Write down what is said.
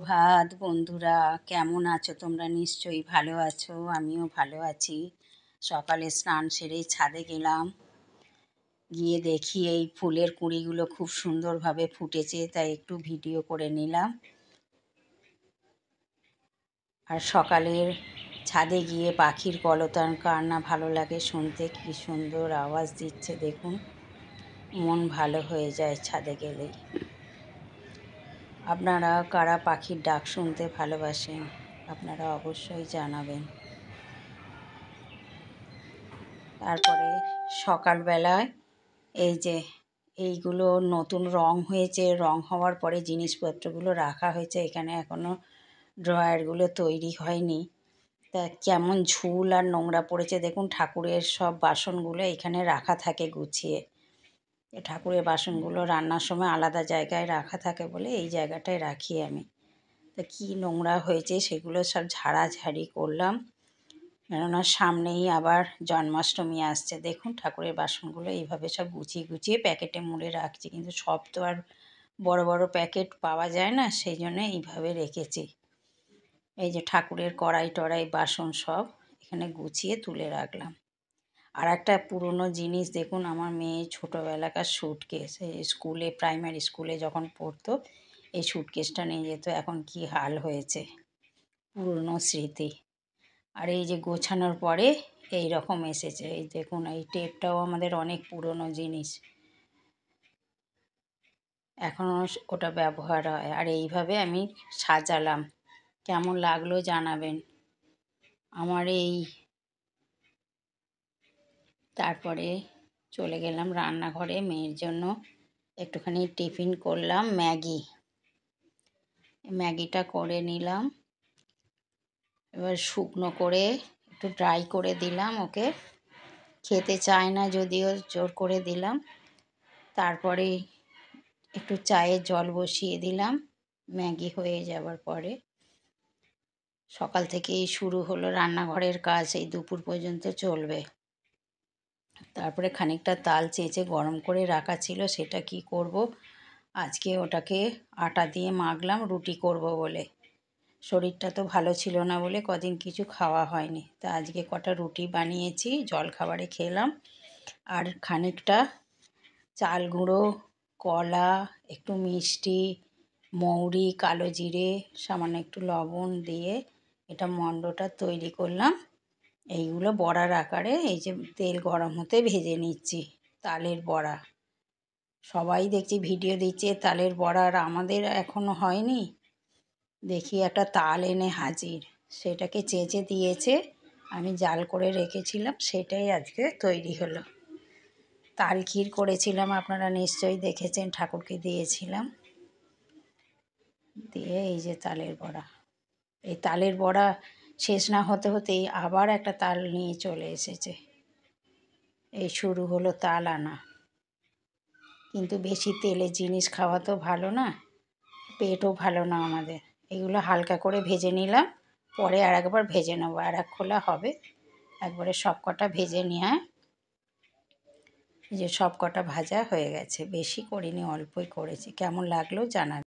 ভাত বন্ধুরা, কেমন আছো তোমরা? নিশ্চয়ই ভালো আছো, আমিও ভালো আছি। সকালে স্নান সেরেই ছাদে গেলাম, গিয়ে দেখি এই ফুলের কুঁড়িগুলো খুব সুন্দরভাবে ফুটেছে, তাই একটু ভিডিও করে নিলাম। আর সকালের ছাদে গিয়ে পাখির কলতান কার না ভালো লাগে শুনতে, কি সুন্দর আওয়াজ দিচ্ছে দেখুন, মন ভালো হয়ে যায় ছাদে গেলেই। আপনারা কারা পাখির ডাক শুনতে ভালোবাসেন আপনারা অবশ্যই জানাবেন। তারপরে সকালবেলায় এই যে এইগুলো নতুন রং হয়েছে, রং হওয়ার পরে জিনিসপত্রগুলো রাখা হয়েছে এখানে, এখনও ড্রয়ারগুলো তৈরি হয়নি। তা কেমন ঝুল আর নোংরা পড়েছে দেখুন, ঠাকুরের সব বাসনগুলো এখানে রাখা থাকে গুছিয়ে। ঠাকুরের বাসনগুলো রান্নার সময় আলাদা জায়গায় রাখা থাকে বলে এই জায়গাটায় রাখি আমি। তা কী নোংরা হয়েছে সেগুলো সব ঝাড়াঝাড়ি করলাম, কেননা সামনেই আবার জন্মাষ্টমী আসছে। দেখুন ঠাকুরের বাসনগুলো এইভাবে সব গুছিয়ে গুছিয়ে প্যাকেটে মুড়ে রাখছি, কিন্তু সব তো আর বড় বড় প্যাকেট পাওয়া যায় না, সেই জন্য এইভাবে রেখেছি। এই যে ঠাকুরের কড়াই টড়াই বাসন সব এখানে গুছিয়ে তুলে রাখলাম। আর একটা পুরনো জিনিস দেখুন, আমার মেয়ে ছোটোবেলাকার স্যুটকেস, স্কুলে প্রাইমারি স্কুলে যখন পড়তো এই স্যুটকেসটা নিয়ে যেত, এখন কি হাল হয়েছে, পুরনো স্মৃতি। আর এই যে গোছানোর পরে এই রকম এসেছে, এই দেখুন এই টেপটাও আমাদের অনেক পুরনো জিনিস, এখনও ওটা ব্যবহার হয়। আর এইভাবে আমি সাজালাম, কেমন লাগলো জানাবেন আমার এই। তারপরে চলে গেলাম রান্নাঘরে, মেয়ের জন্য একটুখানি টিফিন করলাম, ম্যাগিটা করে নিলাম। এবার শুকনো করে একটু ড্রাই করে দিলাম, ওকে খেতে চায় না যদিও জোর করে দিলাম। তারপরে একটু চায়ের জল বসিয়ে দিলাম ম্যাগি হয়ে যাওয়ার পরে। সকাল থেকেই শুরু হলো রান্নাঘরের কাজ, এই দুপুর পর্যন্ত চলবে। তারপরে খানিকটা তাল চেঁচে গরম করে রাখা ছিল, সেটা কি করব, আজকে ওটাকে আটা দিয়ে মাখলাম রুটি করব বলে। শরীরটা তো ভালো ছিল না বলে কদিন কিছু খাওয়া হয়নি, তা আজকে কটা রুটি বানিয়েছি, জলখাবারে খেলাম। আর খানিকটা চাল গুঁড়ো, কলা, একটু মিষ্টি, মৌরি, কালো জিরে, সামান্য একটু লবণ দিয়ে এটা মণ্ডটা তৈরি করলাম। এইগুলো বড়ার আকারে এই যে তেল গরম হতে ভেজে নিচ্ছি। তালের বড়া, সবাই দেখছি ভিডিও দিচ্ছে তালের বড়া, আর আমাদের এখনও হয়নি। দেখি একটা তাল এনে হাজির, সেটাকে চেঁচে দিয়েছে, আমি জাল করে রেখেছিলাম, সেটাই আজকে তৈরি হলো। তাল ক্ষীর করেছিলাম, আপনারা নিশ্চয়ই দেখেছেন, ঠাকুরকে দিয়েছিলাম। দিয়ে এই যে তালের বড়া, এই তালের বড়া শেষ না হতে হতেই আবার একটা তাল নিয়ে চলে এসেছে। এই শুরু হলো তাল আনা। কিন্তু বেশি তেলের জিনিস খাওয়া তো ভালো না, পেটও ভালো না আমাদের। এগুলো হালকা করে ভেজে নিলাম, পরে আর একবার ভেজে নেবো, আর এক খোলা হবে, একবারে সব কটা ভেজে নিয়ে। এই যে সব কটা ভাজা হয়ে গেছে, বেশি করিনি, অল্পই করেছি। কেমন লাগলো জানাবেন।